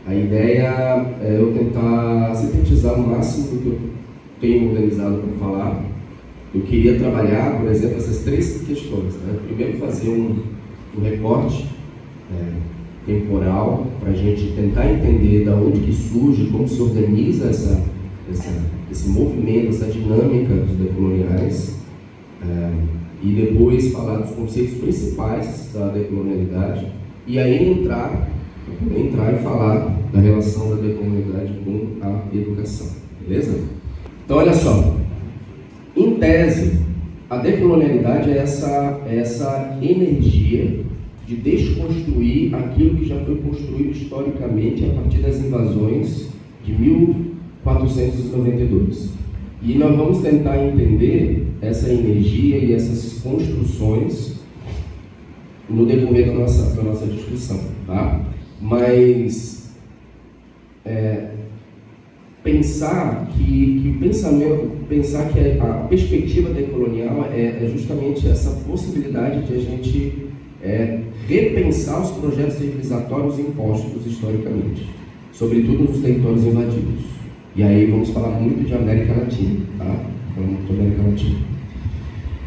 A ideia é eu tentar sintetizar o máximo do que eu tenho organizado para falar. Eu queria trabalhar, por exemplo, essas 3 questões. Né? Primeiro, fazer um recorte temporal, para a gente tentar entender de onde que surge, como se organiza esse movimento, essa dinâmica dos decoloniais, e depois falar dos conceitos principais da decolonialidade, e aí entrar e falar da relação da decolonialidade com a educação, beleza? Então, olha só, em tese, a decolonialidade é essa energia de desconstruir aquilo que já foi construído historicamente a partir das invasões de 1492. E nós vamos tentar entender essa energia e essas construções no decorrer da nossa discussão, tá? Mas pensar que a perspectiva decolonial é justamente essa possibilidade de a gente repensar os projetos civilizatórios impostos historicamente, sobretudo nos territórios invadidos. E aí vamos falar muito de América Latina, tá? Falando de América Latina.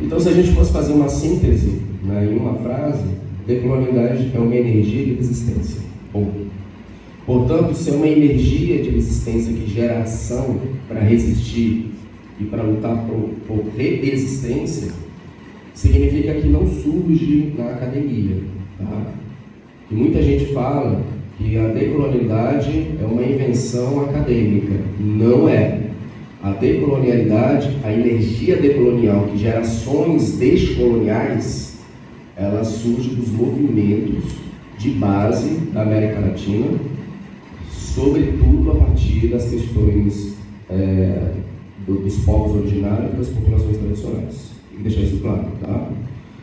Então, se a gente fosse fazer uma síntese, né, em uma frase, decolonialidade é uma energia de resistência. Portanto, se é uma energia de resistência que gera ação para resistir e para lutar por resistência, significa que não surge na academia, tá? E muita gente fala que a decolonialidade é uma invenção acadêmica. Não é. A decolonialidade, a energia decolonial que gera ações descoloniais, ela surge dos movimentos de base da América Latina, sobretudo a partir das questões dos povos originários e das populações tradicionais. Tem que deixar isso claro, tá?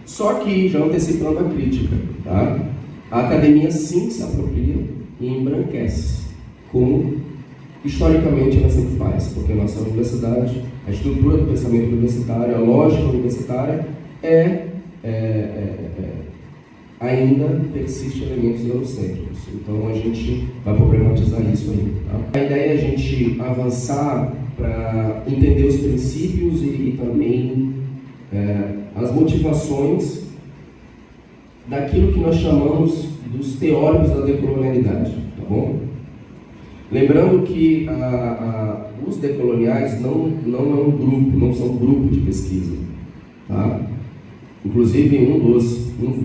Só que, já antecipando a crítica, tá? A academia sim se apropria e embranquece, como historicamente ela sempre faz, porque a nossa universidade, a estrutura do pensamento universitário, a lógica universitária ainda persiste elementos eurocêntricos. Então a gente vai problematizar isso aí, tá? A ideia é a gente avançar para entender os princípios e também as motivações daquilo que nós chamamos dos teóricos da decolonialidade, tá bom? Lembrando que os decoloniais não são um grupo de pesquisa, tá? Inclusive um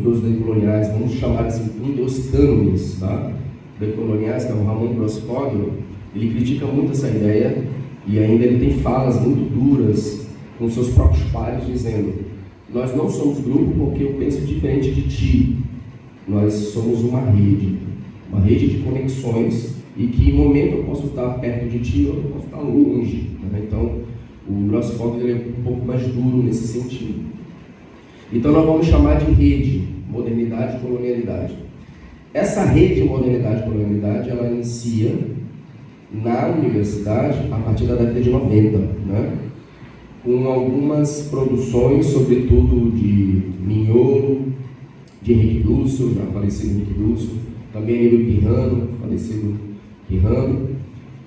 dos decoloniais, vamos chamar assim, um dos cânones, tá? Decoloniais, que é o Ramon Grosfoguel, ele critica muito essa ideia e ainda ele tem falas muito duras com seus próprios pares, dizendo: nós não somos grupo porque eu penso diferente de ti. Nós somos uma rede de conexões, e que em um momento eu posso estar perto de ti, outro eu posso estar longe, né? Então, o Grosfoguel é um pouco mais duro nesse sentido. Então, nós vamos chamar de rede, modernidade e colonialidade. Essa rede modernidade e colonialidade, ela inicia na universidade a partir da década de 90, né? Com algumas produções, sobretudo de Mignolo, de Henrique Dussel, já falecido Henrique Dussel, também Emílio Quirrano, falecido Quirrano,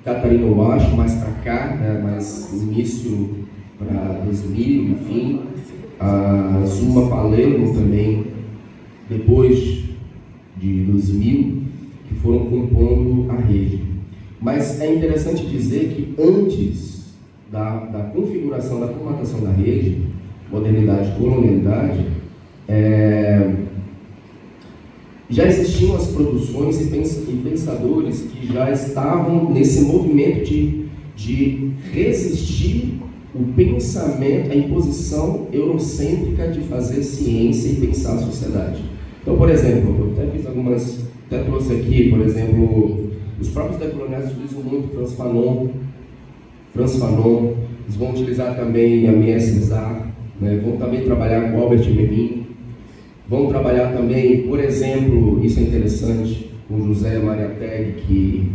Catarina Wash, mais para cá, né, mais início para 2000, enfim, a Zuma Palermo também, depois de 2000, que foram compondo a rede. Mas é interessante dizer que antes da configuração, da formatação da rede, modernidade e colonialidade, já existiam as produções e pensadores que já estavam nesse movimento de resistir o pensamento, a imposição eurocêntrica de fazer ciência e pensar a sociedade. Então, por exemplo, eu até trouxe aqui, por exemplo, os próprios decoloniais utilizam muito Frantz Fanon, eles vão utilizar também a Mies Bizarre, né? Vão também trabalhar com Albert Memmi, vão trabalhar também, por exemplo, isso é interessante, com José Mariátegui, que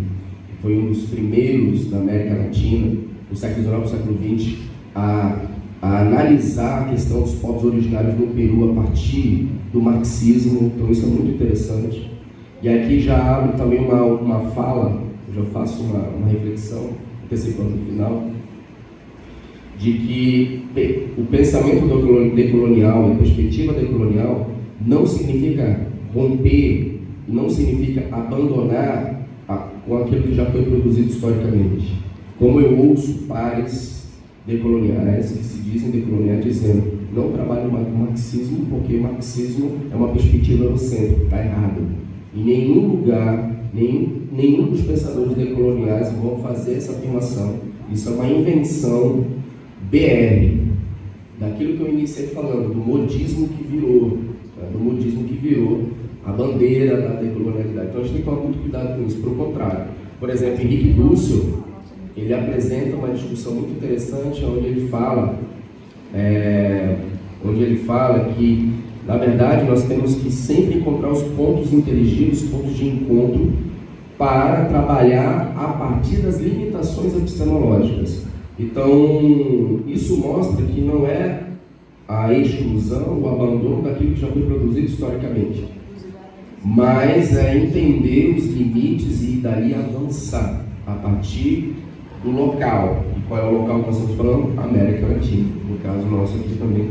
foi um dos primeiros da América Latina, no século XIX e século XX, a analisar a questão dos povos originários no Peru a partir do marxismo. Então isso é muito interessante. E aqui já abro também uma fala, já faço uma reflexão, antecipando o final, de que o pensamento decolonial e a perspectiva decolonial não significa romper, não significa abandonar com aquilo que já foi produzido historicamente. Como eu ouço pares decoloniais que se dizem decoloniais dizendo: não trabalho mais com marxismo porque o marxismo é uma perspectiva eurocêntrica, está errado. Em nenhum lugar, nenhum dos pensadores decoloniais vão fazer essa afirmação. Isso é uma invenção BR, daquilo que eu iniciei falando, do modismo que virou a bandeira da decolonialidade. Então a gente tem que tomar muito cuidado com isso. Pelo contrário, por exemplo, Henrique Dussel, ele apresenta uma discussão muito interessante onde ele fala que, na verdade, nós temos que sempre encontrar os pontos inteligíveis, os pontos de encontro, para trabalhar a partir das limitações epistemológicas. Então, isso mostra que não é a exclusão, o abandono daquilo que já foi produzido historicamente, mas é entender os limites e dali avançar a partir do local. E qual é o local que nós estamos falando? América Latina, no caso nosso aqui também,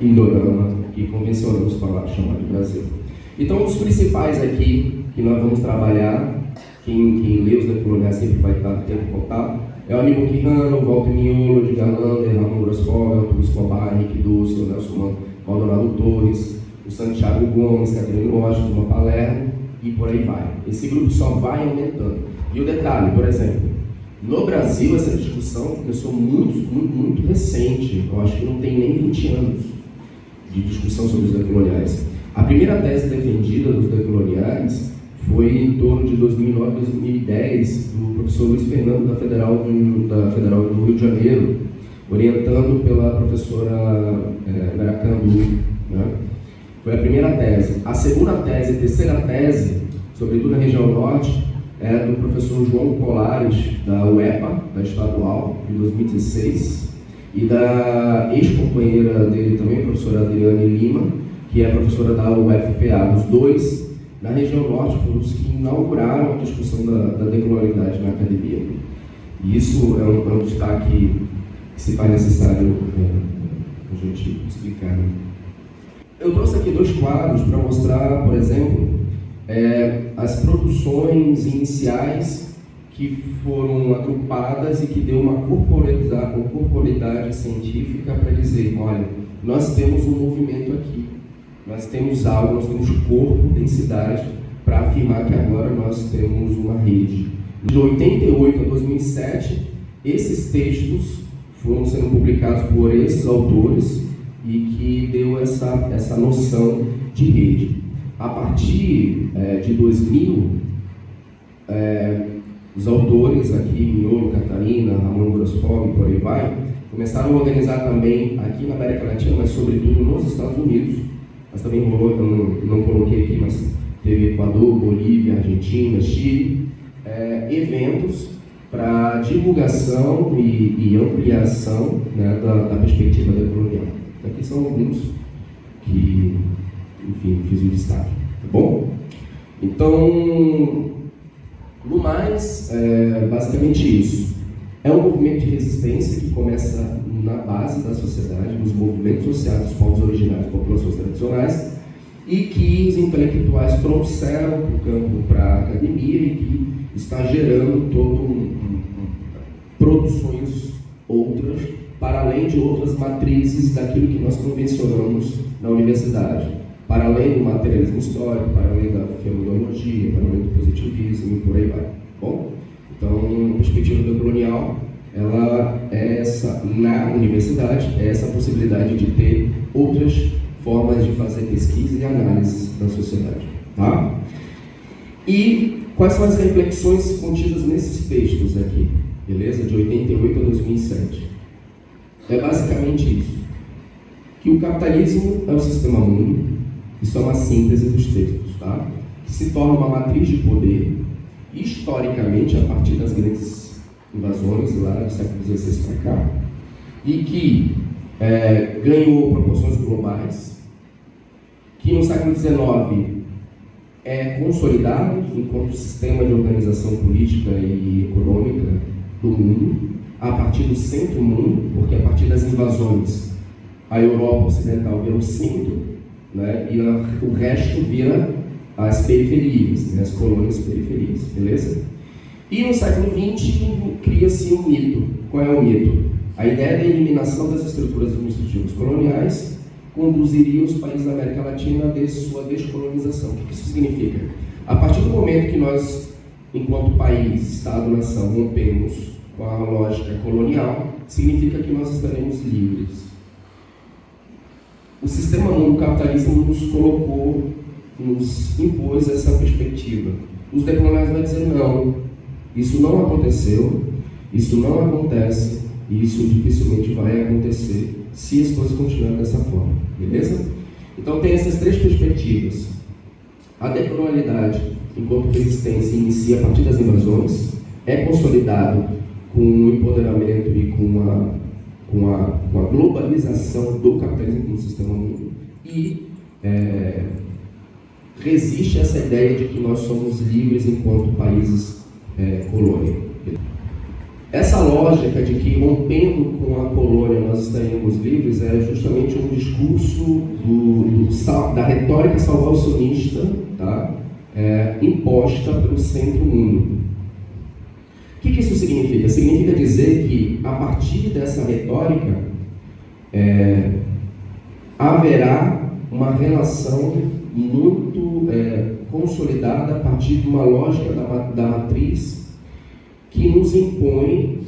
Indorama, que convencionamos chamar de Brasil. Então, os principais aqui que nós vamos trabalhar, quem lê os decoloniais sempre vai estar tendo contato, é o Aníbal Quijano, Walter Miolo, Edgar Lander, Ramon Grossfogel, Arthur Escobar, Henrique Dussel, Nelson Maldonado Torres, o Santiago Gomes, Catarina Rocha, uma Palermo, e por aí vai. Esse grupo só vai aumentando. E o detalhe, por exemplo, no Brasil essa discussão começou muito recente, eu acho que não tem nem 20 anos de discussão sobre os decoloniais. A primeira tese defendida dos decoloniais foi em torno de 2009, 2010, do professor Luiz Fernando, da Federal do Rio de Janeiro, orientando pela professora Maracandu, né? Foi a primeira tese. A segunda tese e a terceira tese, sobretudo na região norte, é do professor João Colares, da UEPA, da Estadual, de 2016, e da ex-companheira dele também, a professora Adriane Lima, que é professora da UFPA. Os dois, na região norte, foram os que inauguraram a discussão da decolonialidade na academia. E isso é um destaque que se faz necessário a gente explicar. Né? Eu trouxe aqui 2 quadros para mostrar, por exemplo, as produções iniciais que foram agrupadas e que deu uma corporeidade científica para dizer: olha, nós temos um movimento aqui, nós temos algo, nós temos corpo, densidade, para afirmar que agora nós temos uma rede. De 88 a 2007, esses textos foram sendo publicados por esses autores e que deu essa noção de rede. A partir de 2000, os autores aqui, Miolo, Catarina, Ramon Grossfogel e por aí vai, começaram a organizar também aqui na América Latina, mas sobretudo nos Estados Unidos, mas também rolou, eu não coloquei aqui, mas teve Equador, Bolívia, Argentina, Chile, eventos para divulgação e ampliação, né, da perspectiva decolonial. Aqui são alguns que, enfim, fiz o destaque, tá bom? Então, no mais, basicamente isso. É um movimento de resistência que começa na base da sociedade, nos movimentos sociais dos povos originários, populações tradicionais, e que os intelectuais trouxeram para o campo, para a academia, e que está gerando produções outras, para além de outras matrizes daquilo que nós convencionamos na universidade, para além do materialismo histórico, para além da fenomenologia, para além do positivismo e por aí vai. Bom, então, a perspectiva decolonial, ela é essa, na universidade, é essa possibilidade de ter outras formas de fazer pesquisa e análise da sociedade, tá? E quais são as reflexões contidas nesses textos aqui, beleza? De 88 a 2007. É basicamente isso, que o capitalismo é o sistema mundo, isso é uma síntese dos textos, tá? Que se torna uma matriz de poder, historicamente, a partir das grandes invasões lá do século XVI para cá, e que ganhou proporções globais, que no século XIX é consolidado enquanto sistema de organização política e econômica do mundo, a partir do centro-mundo, porque a partir das invasões a Europa Ocidental vira o centro, né, e o resto vira as periferias, né, as colônias periferias, beleza? E no século XX cria-se um mito. Qual é o mito? A ideia da eliminação das estruturas administrativas coloniais conduziria os países da América Latina a sua descolonização. O que isso significa? A partir do momento que nós, enquanto país, Estado-nação, rompemos com a lógica colonial, significa que nós estaremos livres. O sistema mundo capitalista nos impôs essa perspectiva. Os decoloniais vão dizer não, isso não aconteceu, isso não acontece e isso dificilmente vai acontecer se as coisas continuarem dessa forma, beleza? Então tem essas três perspectivas. A decolonialidade, enquanto resistência, inicia a partir das invasões, é consolidado com o empoderamento e com a globalização do capitalismo no sistema mundo e resiste a essa ideia de que nós somos livres enquanto países colônia. Essa lógica de que rompendo com a colônia nós estaríamos livres é justamente um discurso da retórica salvacionista, tá? Imposta pelo centro-mundo. O que isso significa? Significa dizer que, a partir dessa retórica, haverá uma relação muito consolidada a partir de uma lógica da matriz que nos impõe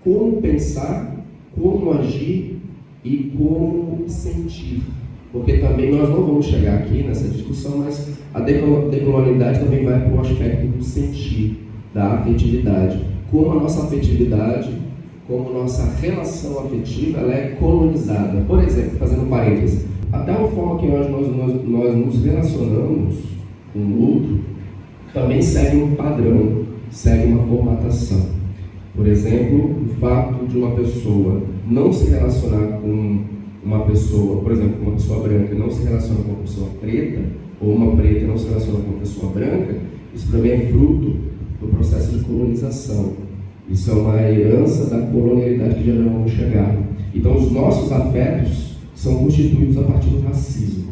como pensar, como agir e como sentir. Porque também nós não vamos chegar aqui nessa discussão, mas a decolonialidade também vai para o aspecto do sentir, da afetividade. Como a nossa afetividade, como a nossa relação afetiva, ela é colonizada. Por exemplo, fazendo parênteses, até a forma que nós nos relacionamos com o outro também segue um padrão, segue uma formatação. Por exemplo, o fato de uma pessoa não se relacionar com uma pessoa, por exemplo, uma pessoa branca não se relaciona com uma pessoa preta, ou uma preta não se relaciona com uma pessoa branca, isso também é fruto do processo de colonização. Isso é uma herança da colonialidade que já vamos chegar. Então, os nossos afetos são constituídos a partir do racismo,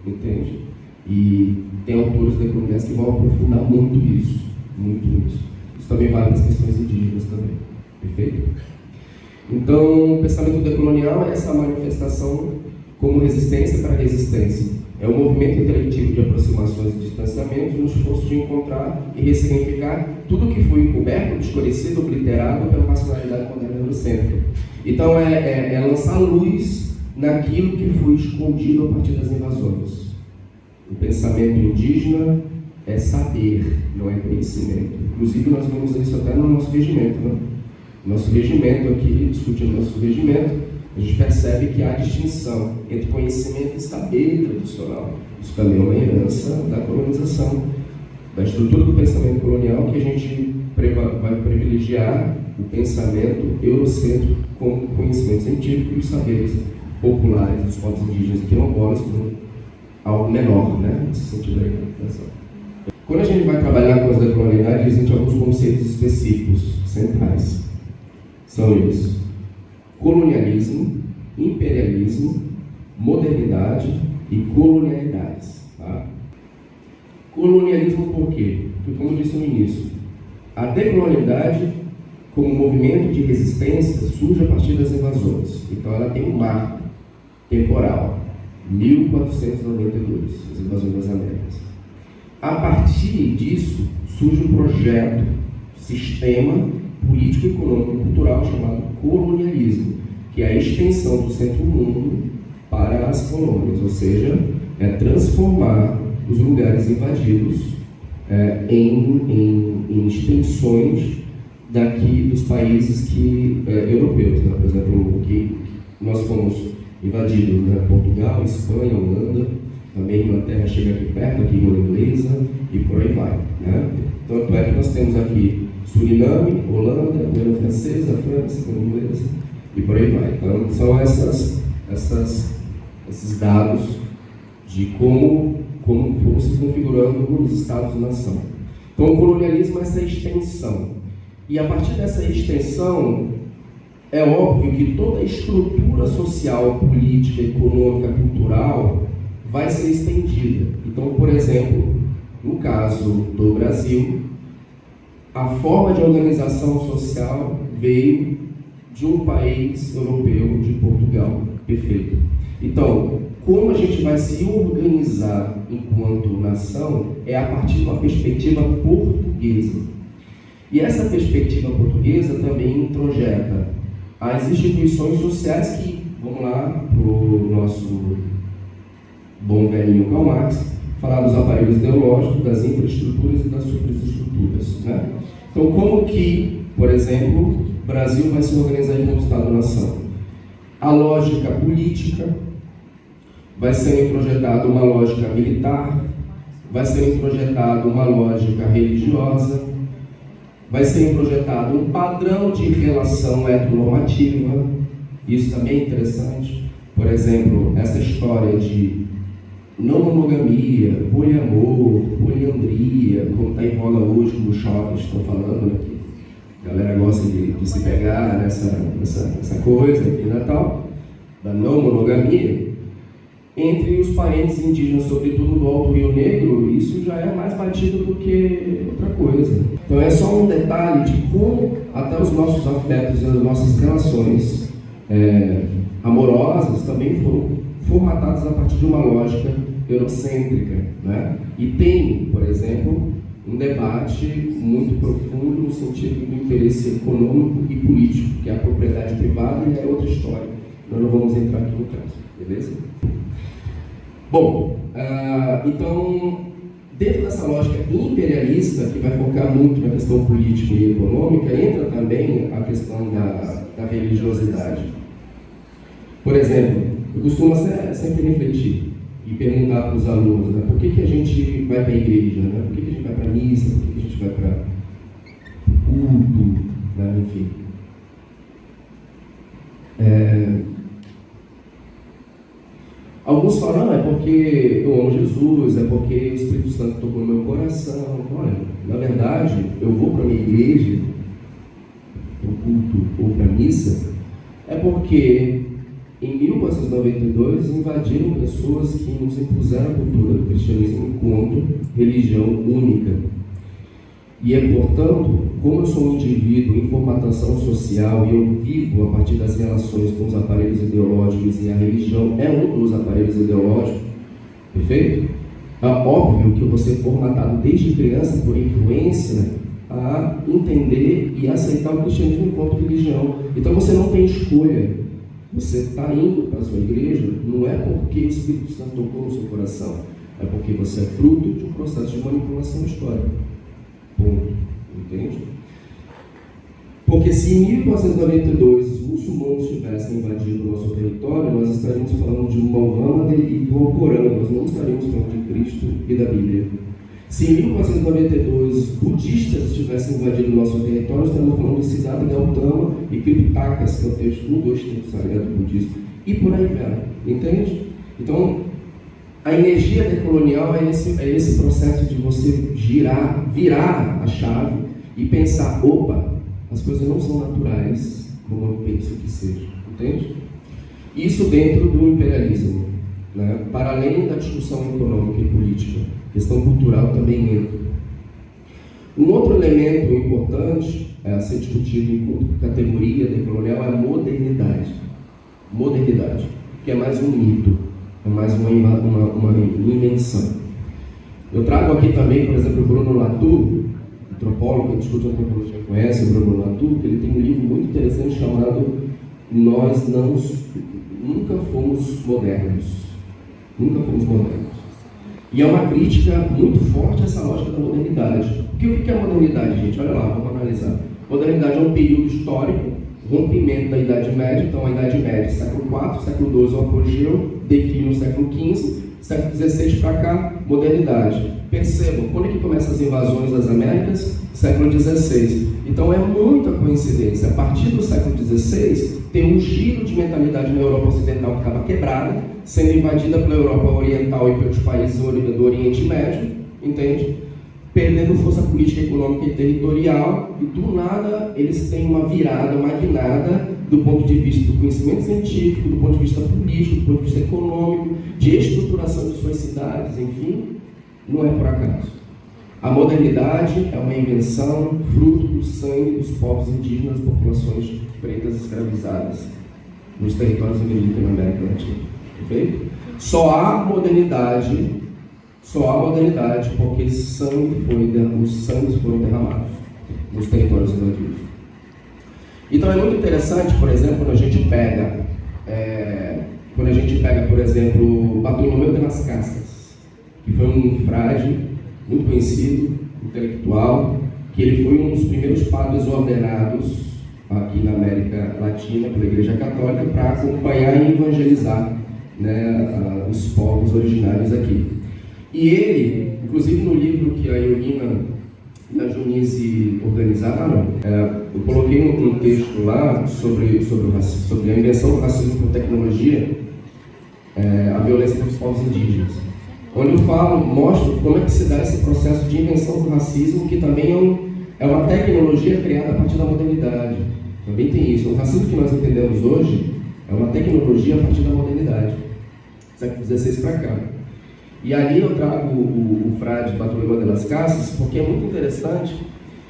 entende? E tem autores decoloniais que vão aprofundar muito isso, muito isso. Isso também vale para as questões indígenas também, perfeito? Então, o pensamento decolonial é essa manifestação como resistência para resistência. É um movimento intelectivo de aproximações e distanciamentos no esforço de encontrar e ressignificar tudo que foi encoberto, desconhecido, obliterado pela racionalidade moderna do centro. Então, é lançar luz naquilo que foi escondido a partir das invasões. O pensamento indígena é saber, não é conhecimento. Inclusive, nós vemos isso até no nosso regimento, né? Nosso regimento aqui, discutindo nosso regimento, a gente percebe que há distinção entre conhecimento e saber tradicional. Isso também é uma herança da colonização, da estrutura do pensamento colonial, que a gente vai privilegiar o pensamento eurocêntrico como conhecimento científico e os saberes populares dos povos indígenas e quilombolas como algo menor, né, nesse sentido da interpretação. Quando a gente vai trabalhar com as decolonialidades, existem alguns conceitos específicos, centrais. São eles: colonialismo, imperialismo, modernidade e colonialidades. Tá? Colonialismo por quê? Porque, como eu disse no início, a decolonialidade, como movimento de resistência, surge a partir das invasões. Então, ela tem um marco temporal, 1492, as invasões das Américas. A partir disso, surge um projeto, sistema político, econômico e cultural chamado colonialismo, que é a extensão do centro-mundo para as colônias, ou seja, transformar os lugares invadidos em extensões dos países europeus. Né? Por exemplo, que nós fomos invadidos, né? Portugal, Espanha, Holanda, também a Inglaterra chega aqui perto, aqui em Inglesa, e por aí vai. Né? Tanto é que nós temos aqui Suriname, Holanda, Guiana Francesa, França, Inglesa, e por aí vai. Então, são esses dados de como como foram se configurando os Estados-nação. Então, o colonialismo é essa extensão. E a partir dessa extensão, é óbvio que toda a estrutura social, política, econômica, cultural vai ser estendida. Então, por exemplo, no caso do Brasil, a forma de organização social veio de um país europeu, de Portugal. Perfeito. Então, como a gente vai se organizar enquanto nação é a partir de uma perspectiva portuguesa. E essa perspectiva portuguesa também introjeta as instituições sociais que, vamos lá, para o nosso bom velhinho Karl Marx, falar dos aparelhos ideológicos, das infraestruturas e das superestruturas, né? Então, como que, por exemplo, o Brasil vai se organizar como Estado-nação? A lógica política vai ser introjetada uma lógica militar, vai ser introjetada uma lógica religiosa, vai ser introjetado um padrão de relação heteronormativa. Isso também é interessante. Por exemplo, essa história de não monogamia, poliamor, poliandria, como está em voga hoje, como os jovens estão falando, né? A galera gosta de se pegar nessa coisa, enfim, Natal, da não monogamia. Entre os parentes indígenas, sobretudo do Alto Rio Negro, isso já é mais batido do que outra coisa. Então é só um detalhe de como até os nossos afetos e as nossas relações amorosas também foram formatadas a partir de uma lógica eurocêntrica, né? E tem, por exemplo, um debate muito profundo no sentido do interesse econômico e político, que é a propriedade privada, e é outra história. Nós não vamos entrar aqui no caso, beleza? Bom, então, dentro dessa lógica imperialista, que vai focar muito na questão política e econômica, entra também a questão da religiosidade. Por exemplo, eu costumo sempre refletir e perguntar para os alunos, né, por que a gente vai para a igreja, né? Por que a gente vai para a missa, por que a gente vai para o culto, né? Enfim. Alguns falam, é porque eu amo Jesus, é porque o Espírito Santo tocou no meu coração. Olha, na verdade, eu vou para a minha igreja, para o culto ou para a missa, é porque em 1492 invadiram pessoas que nos impuseram a cultura do cristianismo enquanto religião única. E é, portanto, como eu sou um indivíduo em formatação social e eu vivo a partir das relações com os aparelhos ideológicos, e a religião é um dos aparelhos ideológicos, perfeito? É óbvio que eu vou ser formatado desde criança por influência a entender e aceitar o cristianismo enquanto religião. Então você não tem escolha. Você está indo para a sua igreja, não é porque o Espírito Santo tocou no seu coração, é porque você é fruto de um processo de manipulação histórica. Ponto. Entende? Porque se em 1492 os muçulmanos tivessem invadido o nosso território, nós estaríamos falando de Muhammad e do Alcorão, nós não estaríamos falando de Cristo e da Bíblia. Se em 1492 os budistas tivessem invadido o nosso território, nós estaríamos falando de Siddhartha Gautama e Tripitakas, que é o texto 1, 2, 3 sagrado do budismo. E por aí vai. Entende? Então, a energia decolonial é esse processo de você virar a chave e pensar, opa, as coisas não são naturais como eu penso que seja, entende? Isso dentro do imperialismo, né? Para além da discussão econômica e política, questão cultural também entra. Um outro elemento importante a ser discutido enquanto categoria decolonial é a modernidade. Modernidade, que é mais um mito, é mais uma invenção. Eu trago aqui também, por exemplo, o Bruno Latour, antropólogo que discute antropologia, conhece o Bruno Latour, que ele tem um livro muito interessante chamado Nós Nunca Fomos Modernos. Nunca fomos modernos. E é uma crítica muito forte a essa lógica da modernidade. Porque o que é a modernidade, gente? Olha lá, vamos analisar. Modernidade é um período histórico, rompimento da Idade Média. Então, a Idade Média, século IV, século XII, o apogeu, declínio no século XV, século XVI para cá, modernidade. Percebam, quando é que começam as invasões das Américas? Século XVI. Então é muita coincidência. A partir do século XVI, tem um giro de mentalidade na Europa Ocidental que estava quebrada, sendo invadida pela Europa Oriental e pelos países do Oriente Médio, entende? Perdendo força política, econômica e territorial, e do nada eles têm uma virada, uma guinada do ponto de vista do conhecimento científico, do ponto de vista político, do ponto de vista econômico, de estruturação de suas cidades, enfim, não é por acaso. A modernidade é uma invenção fruto do sangue dos povos indígenas, populações pretas escravizadas nos territórios amerindios na América Latina. Perfeito? Só há modernidade porque os sangues foram derramados nos territórios invadidos. Então é muito interessante, por exemplo, quando a gente pega, por exemplo, Bartolomeu de las Casas, que foi um frade muito conhecido, intelectual, que ele foi um dos primeiros padres ordenados aqui na América Latina pela Igreja Católica para acompanhar e evangelizar, né, os povos originários aqui. E ele, inclusive no livro que a Ionina e a Junice organizaram, eu coloquei um texto lá sobre a invenção do racismo por tecnologia, a violência contra os povos indígenas. Onde eu mostro como é que se dá esse processo de invenção do racismo, que também é uma tecnologia criada a partir da modernidade. Também tem isso. O racismo que nós entendemos hoje é uma tecnologia a partir da modernidade, século XVI para cá. E ali eu trago o frade Bartolomeu de las Casas, porque é muito interessante,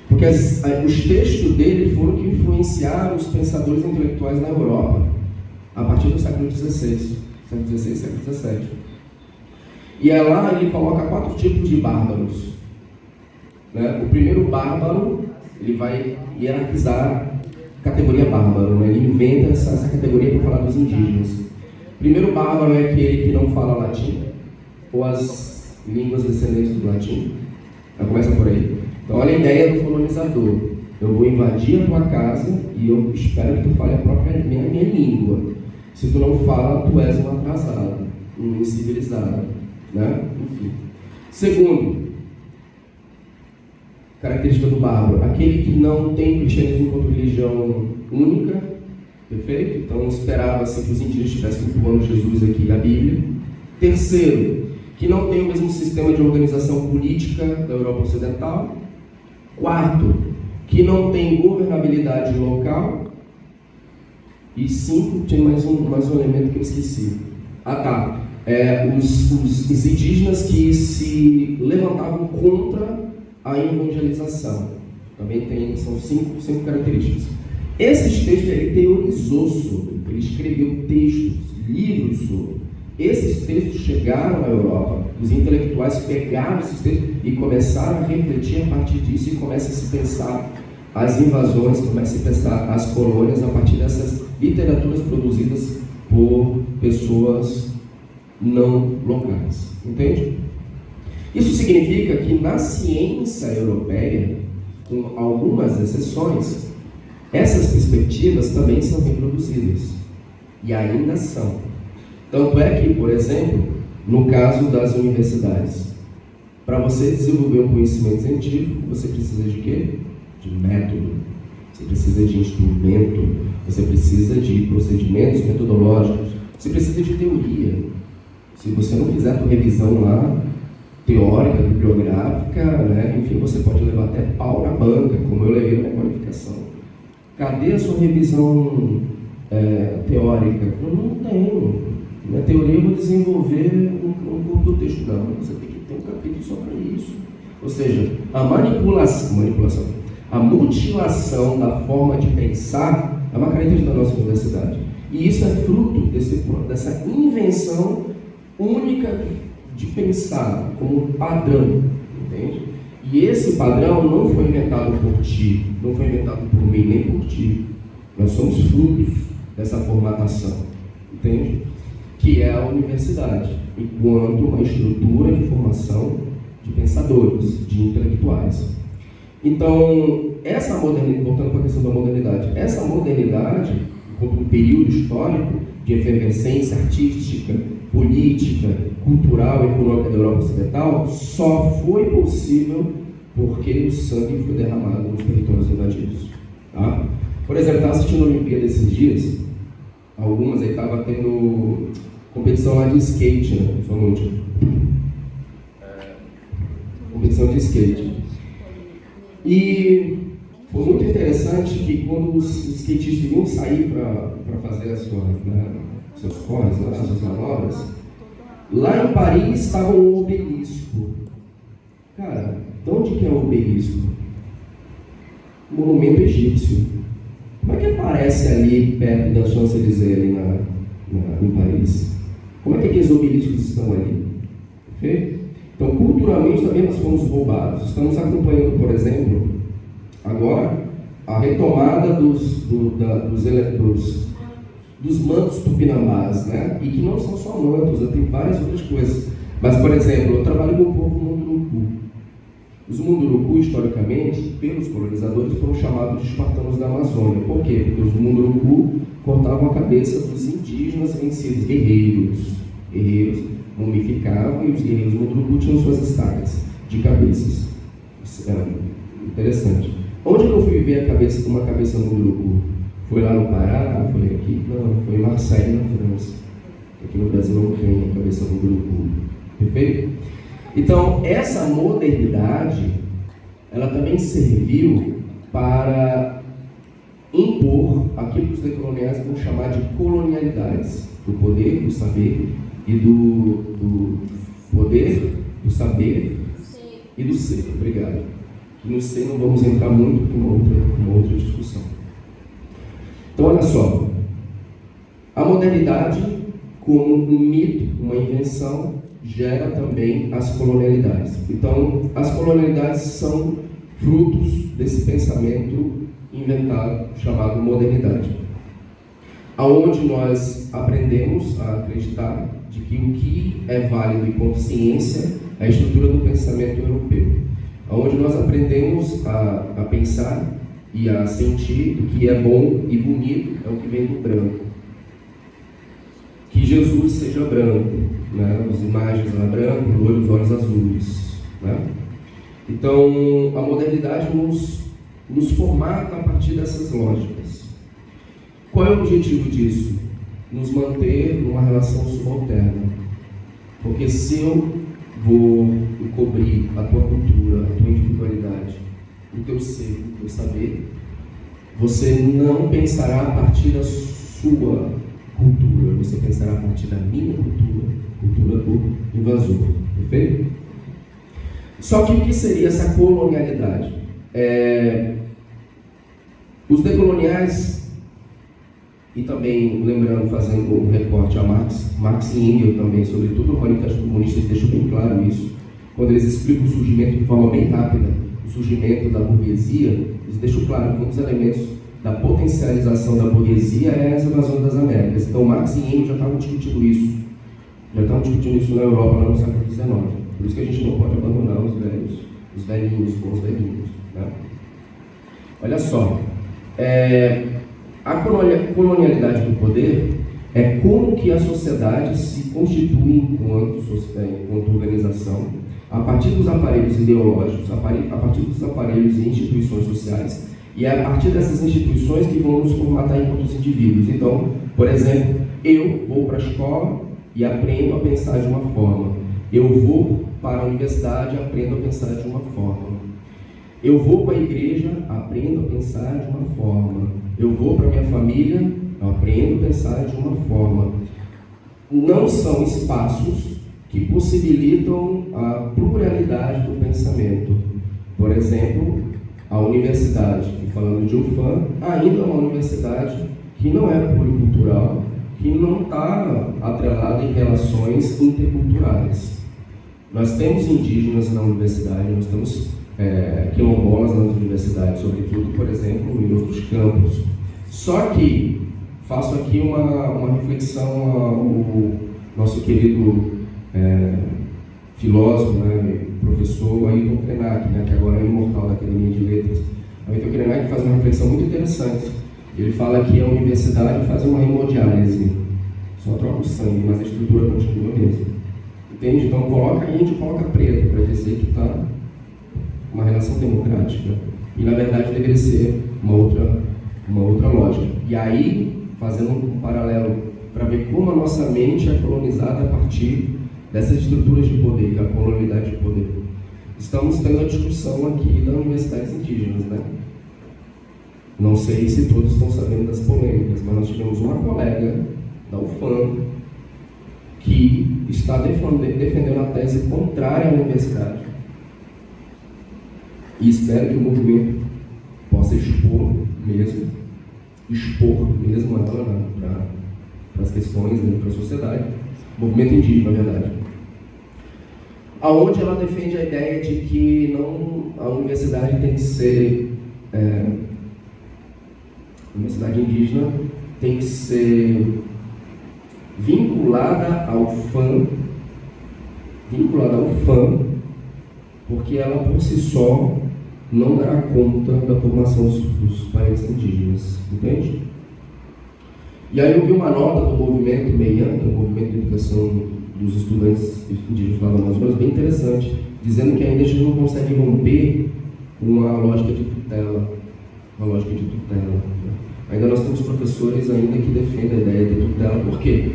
porque os textos dele foram que influenciaram os pensadores intelectuais na Europa, a partir do século XVI, século XVI e século XVII. E lá ele coloca 4 tipos de bárbaros. Né? O primeiro bárbaro, ele vai hierarquizar a categoria bárbaro, né? Ele inventa essa categoria para falar dos indígenas. O primeiro bárbaro é aquele que não fala latim, ou as línguas descendentes do latim. Já começa por aí. Então olha a ideia do colonizador. Eu vou invadir a tua casa e eu espero que tu fale a própria minha língua. Se tu não fala, tu és um atrasado, um incivilizado, né? Enfim. Segundo, característica do bárbaro, aquele que não tem o cristianismo como religião única, perfeito? Então esperava-se que os indígenas estivessem cultuando Jesus aqui na Bíblia. Terceiro, que não tem o mesmo sistema de organização política da Europa Ocidental. Quarto, que não tem governabilidade local. E 5, tem mais um elemento que eu esqueci. Os indígenas que se levantavam contra a evangelização. Também são 5 características. Esses textos ele teorizou sobre, ele escreveu textos, livros sobre. Esses textos chegaram à Europa, os intelectuais pegaram esses textos e começaram a refletir a partir disso, e começa a se pensar as invasões, começa a se pensar as colônias a partir dessas literaturas produzidas por pessoas não locais. Entende? Isso significa que na ciência europeia, com algumas exceções, essas perspectivas também são reproduzidas, e ainda são. Tanto é que, por exemplo, no caso das universidades, para você desenvolver um conhecimento científico, você precisa de quê? De método, você precisa de instrumento, você precisa de procedimentos metodológicos, você precisa de teoria. Se você não fizer a tua revisão lá, teórica, bibliográfica, né? Enfim, você pode levar até pau na banca, como eu levei na qualificação. Cadê a sua revisão teórica? Eu não tenho. Na teoria eu vou desenvolver um corpo do texto. Não, você tem que ter um capítulo só para isso. Ou seja, a mutilação da forma de pensar é uma característica da nossa universidade. E isso é fruto dessa invenção única de pensar como padrão, entende? E esse padrão não foi inventado por ti, não foi inventado por mim, nem por ti. Nós somos frutos dessa formatação, entende? Que é a universidade, enquanto uma estrutura de formação de pensadores, de intelectuais. Então, essa modernidade, voltando para a questão da modernidade, essa modernidade, enquanto um período histórico de efervescência artística, política, cultural e econômica da Europa Ocidental só foi possível porque o sangue foi derramado nos territórios invadidos. Tá? Por exemplo, eu estava assistindo a Olimpíada esses dias, algumas aí estava tendo competição lá de skate, né? Só um minutinho. Competição de skate. E foi muito interessante que quando os skatistas iam sair para fazer as seus corres, as suas manobras, lá em Paris estava um obelisco. Cara, de onde que é o obelisco? Monumento egípcio. Como é que aparece ali perto da Champs-Élysées em Paris? Como é que aqueles obeliscos estão ali? Okay? Então, culturalmente também nós fomos roubados. Estamos acompanhando, por exemplo, agora a retomada dos mantos tupinambás, né? E que não são só mantos, tem várias outras coisas. Mas, por exemplo, eu trabalho com o povo Munduruku. Os Munduruku, historicamente, pelos colonizadores, foram chamados de espartanos da Amazônia. Por quê? Porque os Munduruku cortavam a cabeça dos indígenas vencidos, guerreiros, mumificavam, e os guerreiros Munduruku tinham suas estacas de cabeças. Interessante. Onde que eu fui ver uma cabeça Munduruku? Foi lá no Pará? Foi aqui? Não, foi em Marseille, na França. Aqui no Brasil não tem a cabeça Munduruku. Perfeito? Então, essa modernidade, ela também serviu para impor aquilo que os decoloniais vão chamar de colonialidades, do poder, do saber e do poder, do saber e do ser. Obrigado. E no ser não vamos entrar muito porque uma outra discussão. Então, olha só, a modernidade como um mito, uma invenção, gera também as colonialidades. Então, as colonialidades são frutos desse pensamento inventado, chamado modernidade, aonde nós aprendemos a acreditar de que o que é válido enquanto ciência é a estrutura do pensamento europeu, aonde nós aprendemos a pensar e a sentir o que é bom e bonito é o que vem do branco. Que Jesus seja branco, né? As imagens lá branco, loiro, os olhos azuis, né? Então, a modernidade nos formata a partir dessas lógicas. Qual é o objetivo disso? Nos manter numa relação subalterna. Porque se eu vou encobrir a tua cultura, a tua individualidade, o teu ser, o teu saber, você não pensará a partir da sua cultura, você pensará a partir da minha cultura do invasor. Perfeito? Só que o que seria essa colonialidade? Os decoloniais, e também lembrando, fazendo um recorte a Marx e Engels também, sobretudo no Manifesto Comunista, eles deixam bem claro isso, quando eles explicam o surgimento de forma bem rápida, o surgimento da burguesia, eles deixam claro que um dos elementos da potencialização da burguesia é as invasões das Américas. Então, Marx e Engels já estavam discutindo isso. Já estavam discutindo isso na Europa, lá no século XIX. Por isso que a gente não pode abandonar os velhinhos, bons velhinhos. Né? Olha só, a colonialidade do poder é como que a sociedade se constitui enquanto organização, a partir dos aparelhos ideológicos, a partir dos aparelhos e instituições sociais, e é a partir dessas instituições que vão nos formatar enquanto indivíduos. Então, por exemplo, eu vou para a escola e aprendo a pensar de uma forma. Eu vou para a universidade e aprendo a pensar de uma forma. Eu vou para a igreja, aprendo a pensar de uma forma. Eu vou para a minha família, aprendo a pensar de uma forma. Não são espaços que possibilitam a pluralidade do pensamento. Por exemplo, a universidade, falando de UFAM, ainda é uma universidade que não é pluricultural, que não está atrelada em relações interculturais. Nós temos indígenas na universidade, nós temos quilombolas nas universidades, sobretudo, por exemplo, em outros campos. Só que, faço aqui uma reflexão ao nosso querido filósofo, né, professor Ailton Krenak, né, que agora é imortal da Academia de Letras. Ailton Krenak faz uma reflexão muito interessante. Ele fala que a universidade faz uma hemodiálise. Só troca o sangue, mas a estrutura continua mesmo. Entende? Então coloca índio, coloca preto, para dizer que está uma relação democrática. E na verdade deveria ser uma outra lógica. E aí, fazendo um paralelo para ver como a nossa mente é colonizada a partir dessas estruturas de poder, da colonialidade de poder. Estamos tendo a discussão aqui das universidades indígenas, né? Não sei se todos estão sabendo das polêmicas, mas nós tivemos uma colega da UFAM que está defendendo a tese contrária à universidade. E espero que o movimento possa expor mesmo ela para as questões, né, para a sociedade. Movimento indígena, na verdade. Aonde ela defende a ideia de que a universidade tem que ser... a universidade indígena tem que ser vinculada ao FAM, porque ela por si só não dará conta da formação dos parentes indígenas, entende? E aí eu vi uma nota do movimento MEIAN, que é o movimento de educação dos estudantes indígenas do Amazonas, bem interessante, dizendo que ainda a gente não consegue romper uma lógica de tutela. Ainda nós temos professores ainda que defendem a ideia de tutela. Por quê?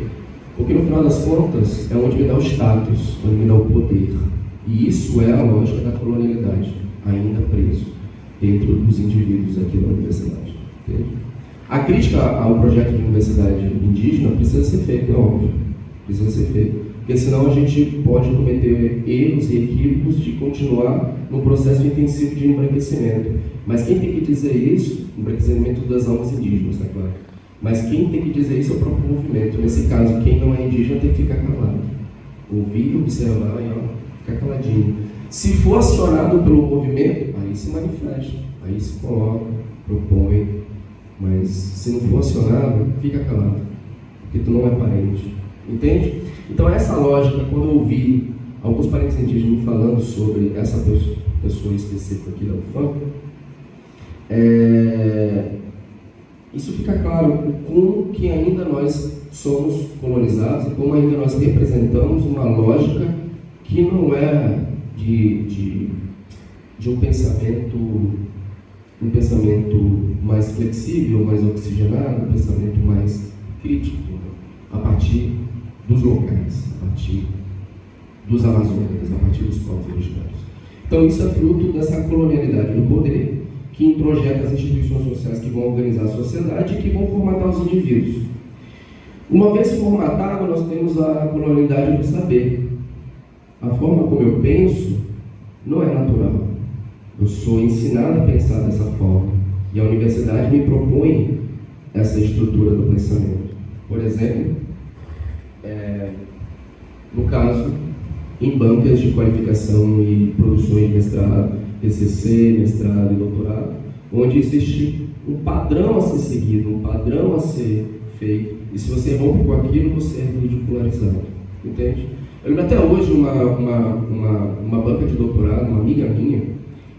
Porque no final das contas é onde me dá o status, onde me dá o poder. E isso é a lógica da colonialidade, ainda preso dentro dos indivíduos aqui da universidade. Entende? A crítica ao projeto de universidade indígena precisa ser feita, é óbvio. Precisa ser feita. Porque senão a gente pode cometer erros e equívocos de continuar num processo intensivo de embranquecimento. Mas quem tem que dizer isso, embranquecimento das almas indígenas, é claro. Mas quem tem que dizer isso é o próprio movimento. Nesse caso, quem não é indígena tem que ficar calado. Ouvir, observar e ficar caladinho. Se for acionado pelo movimento, aí se manifesta, aí se coloca, propõe. Mas se não for acionado, fica calado. Porque tu não é parente. Entende? Então essa lógica, quando eu ouvi alguns parentes indígenas me falando sobre essa pessoa específica aqui da UFAM, isso fica claro como que ainda nós somos colonizados e como ainda nós representamos uma lógica que não é de um pensamento mais flexível, mais oxigenado, um pensamento mais crítico, a partir dos locais, a partir dos amazônicos, a partir dos povos originários. Então isso é fruto dessa colonialidade do poder que introjeta as instituições sociais que vão organizar a sociedade e que vão formatar os indivíduos. Uma vez formatado, nós temos a colonialidade do saber. A forma como eu penso não é natural. Eu sou ensinado a pensar dessa forma. E a universidade me propõe essa estrutura do pensamento. Por exemplo, no caso, em bancas de qualificação e produções de mestrado, TCC, mestrado e doutorado, onde existe um padrão a ser seguido, um padrão a ser feito, e se você rompe com aquilo, você é ridicularizado, entende? Eu lembro até hoje uma banca de doutorado, uma amiga minha,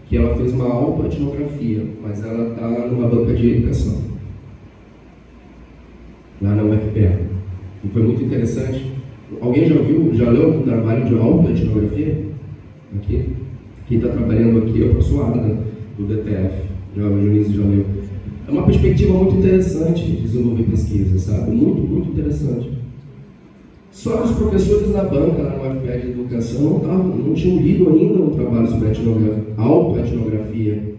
que ela fez uma autoetnografia, mas ela está numa banca de educação, lá na UFPA, e foi muito interessante. Alguém já leu algum trabalho de autoetnografia? Aqui? Quem está trabalhando aqui é o professor Ada, do DTF. O Dionísio já leu. É uma perspectiva muito interessante de desenvolver pesquisa, sabe? Muito, muito interessante. Só que os professores da banca, lá no UFPA de Educação, não tinham lido ainda um trabalho sobre autoetnografia.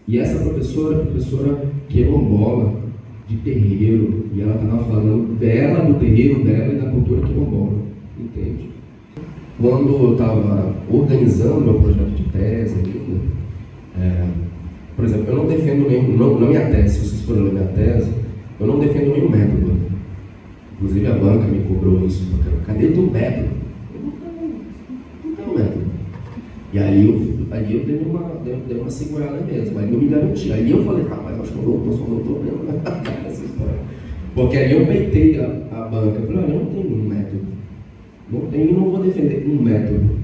E essa professora é a professora quilombola, de terreiro, e ela estava falando dela, do terreiro dela e da cultura quilombola, entende? Quando eu estava organizando meu projeto de tese ainda, por exemplo, eu não defendo na minha tese, se vocês forem ler minha tese, eu não defendo nenhum método. Inclusive a banca me cobrou isso, cadê o teu método? Não tem método. E aí eu dei uma segurada mesmo, aí eu me garanti. Aí eu falei, rapaz, acho que eu sou doutor mesmo nessa história. Porque aí eu peitei a banca, eu falei, olha, eu não tenho um método. Não tenho e não vou defender um método.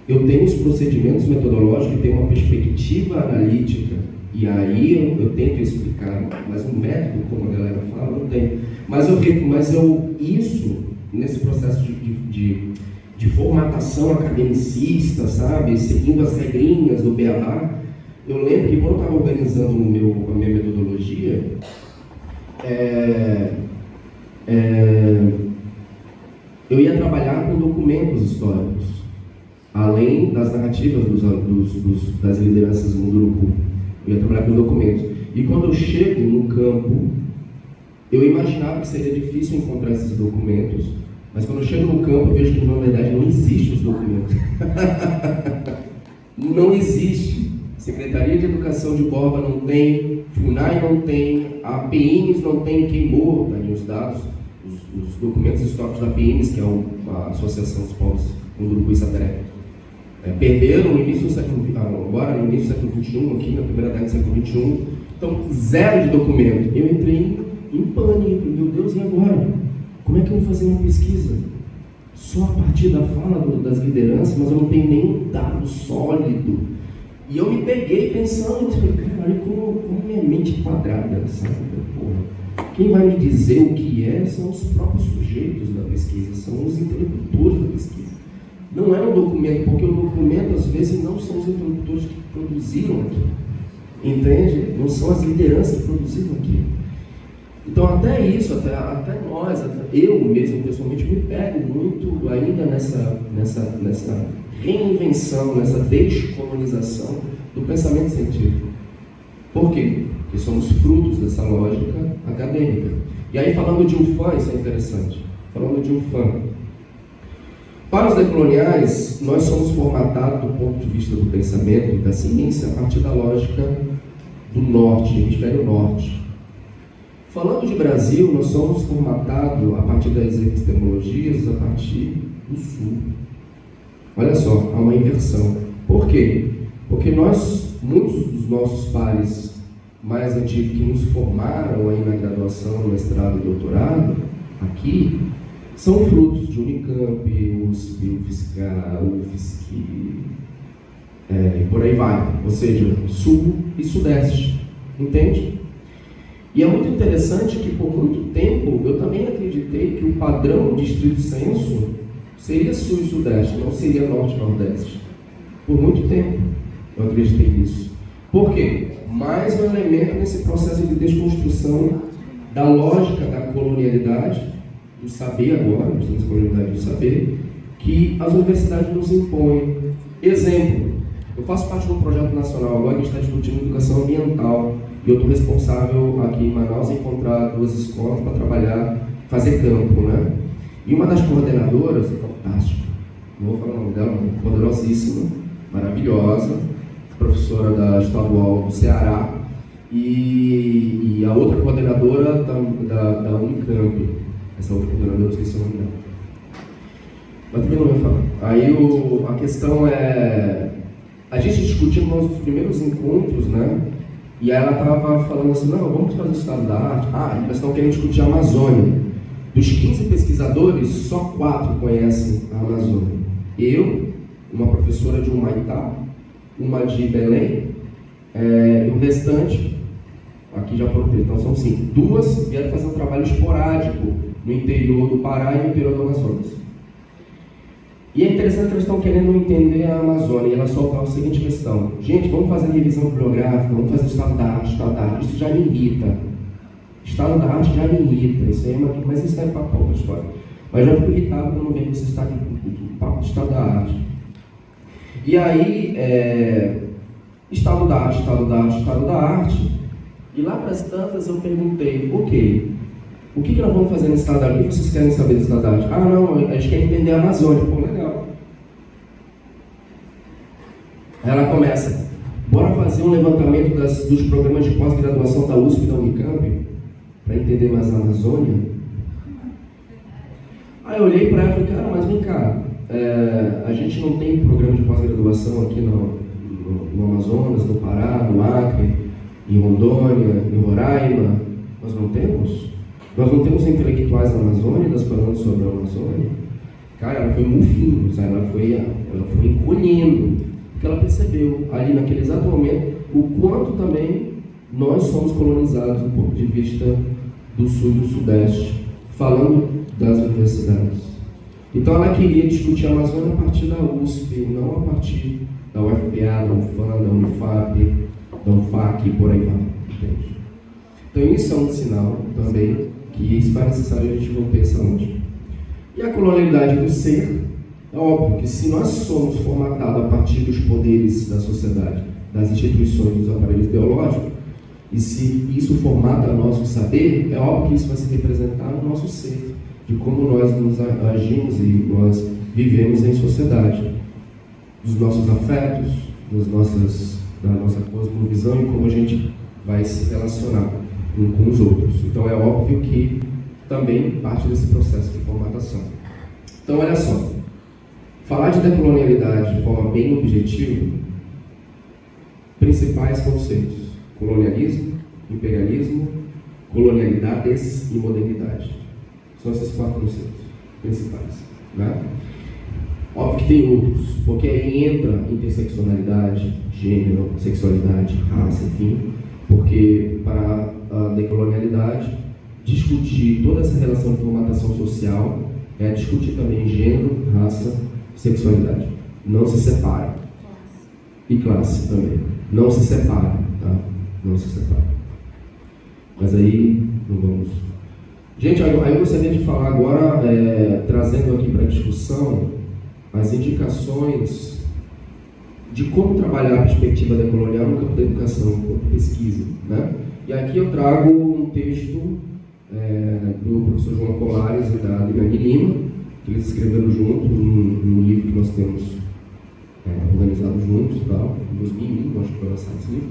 Eu tenho os procedimentos metodológicos que têm uma perspectiva analítica E aí eu tento explicar, mas o método, como a galera fala, não tem. Mas isso, nesse processo de formatação academicista, sabe, seguindo as regrinhas do BAA, eu lembro que quando eu estava organizando a minha metodologia, eu ia trabalhar com documentos históricos, além das narrativas das lideranças do Munduruku. Eu ia trabalhar com documentos. E quando eu chego no campo, eu imaginava que seria difícil encontrar esses documentos, mas quando eu chego no campo, eu vejo que, na verdade, não existem os documentos. Não existe. Secretaria de Educação de Borba não tem, FUNAI não tem, a PIMES não tem, queimou os dados, os documentos históricos da PIMES, que é a Associação dos Povos Munduruku e Sateré. Perderam no início do século XX, agora no início do século XXI, aqui na primeira década do século XXI, então zero de documento. Eu entrei em pânico, meu Deus, e agora? Como é que eu vou fazer uma pesquisa? Só a partir da fala das lideranças, mas eu não tenho nenhum dado sólido. E eu me peguei pensando, cara, como minha mente é quadrada, sabe? Porra, quem vai me dizer o que são os próprios sujeitos da pesquisa, são os interlocutores da pesquisa. Não é um documento, porque o documento às vezes não são os interlocutores que produziram aquilo. Entende? Não são as lideranças que produziram aquilo. Então até isso, até nós, eu mesmo pessoalmente me pego muito ainda nessa reinvenção, nessa descolonização do pensamento científico. Por quê? Porque somos frutos dessa lógica acadêmica. E aí, falando de um fã, isso é interessante. Falando de um fã. Para os decoloniais, nós somos formatados do ponto de vista do pensamento e da ciência a partir da lógica do norte, hemisfério norte. Falando de Brasil, nós somos formatados a partir das epistemologias a partir do sul. Olha só, há uma inversão. Por quê? Porque muitos dos nossos pares mais antigos que nos formaram aí na graduação, mestrado e doutorado, aqui, são frutos de Unicamp, USP, UFSCar, UFSC, e por aí vai. Ou seja, sul e sudeste. Entende? E é muito interessante que por muito tempo eu também acreditei que o padrão de estrito senso seria sul e sudeste, não seria norte e nordeste. Por muito tempo eu acreditei nisso. Por quê? Mais um elemento nesse processo de desconstrução da lógica da colonialidade, do saber agora, nós temos a colonialidade do saber, que as universidades nos impõem. Exemplo, eu faço parte de um projeto nacional agora que está discutindo educação ambiental, e eu estou responsável aqui em Manaus em encontrar 2 escolas para trabalhar, fazer campo, né? E uma das coordenadoras, fantástica, não vou falar o nome dela, poderosíssima, maravilhosa, professora da estadual do Ceará, e a outra coordenadora da Unicamp, essa outra coordenadora, não esqueci o nome dela. Mas também não vou falar. Aí a questão é, a gente discutiu nos nossos primeiros encontros, né? E ela estava falando assim, não, vamos fazer o estado da arte. Eles estão querendo discutir a Amazônia. Dos 15 pesquisadores, só 4 conhecem a Amazônia. Eu, uma professora de Humaitá, uma de Belém, e o restante, aqui já foram 3, então são 5. 2 vieram fazer um trabalho esporádico no interior do Pará e no interior do Amazonas. E é interessante que eles estão querendo entender a Amazônia, e ela solta a seguinte questão: gente, vamos fazer revisão bibliográfica, vamos fazer estado da arte, isso já me irrita. Estado da arte já me irrita, isso aí é mas isso é papo outra história. Mas já fico irritado quando vejo você está aqui com papo de estado da arte. E aí, estado da arte, e lá para as tantas eu perguntei, ok, o que nós vamos fazer no estado da arte? O que vocês querem saber do estado da arte? Não, a gente quer entender a Amazônia. Pô, legal. Aí ela começa, bora fazer um levantamento dos programas de pós-graduação da USP e da Unicamp para entender mais a Amazônia. Aí eu olhei para ela e falei, cara, mas vem cá, a gente não tem programa de pós-graduação aqui no Amazonas, no Pará, no Acre, em Rondônia, em Roraima. Nós não temos? Nós não temos intelectuais amazônicas falando sobre a Amazônia. Cara, ela foi mufinho, sabe? Ela foi encolhendo. porque ela percebeu ali naquele exato momento o quanto também nós somos colonizados do ponto de vista do sul e do sudeste, falando das universidades. Então ela queria discutir a Amazônia a partir da USP, não a partir da UFPA, da UFAM, da Unifap, da UFAC e por aí vai. Entende? Então isso é um sinal também que isso faz necessário a gente romper essa onde. E a colonialidade do ser, é óbvio que se nós somos formatados a partir dos poderes da sociedade, das instituições, dos aparelhos ideológicos, e se isso formata nosso saber, é óbvio que isso vai se representar no nosso ser, de como nós nos agimos e nós vivemos em sociedade, dos nossos afetos, da nossa cosmovisão e como a gente vai se relacionar uns com os outros. Então é óbvio que também parte desse processo de formatação. Então olha só, falar de decolonialidade de forma bem objetiva, principais conceitos: colonialismo, imperialismo, colonialidades e modernidade. São esses 4 conceitos principais, né? Óbvio que tem outros, porque aí entra interseccionalidade, gênero, sexualidade, raça, enfim, porque para a decolonialidade, discutir toda essa relação de formatação social é discutir também gênero, raça, sexualidade. Não se separa. E classe também. Não se separa, tá? Não se separa. Mas aí não vamos. Gente, aí eu gostaria de falar agora, trazendo aqui para a discussão as indicações de como trabalhar a perspectiva decolonial no campo da educação, no campo de pesquisa, né? E aqui eu trago um texto do professor João Colares e da Adriane Lima, que eles escreveram juntos num livro que nós temos organizado juntos, tal, em 2000, acho que foi lançado esse livro,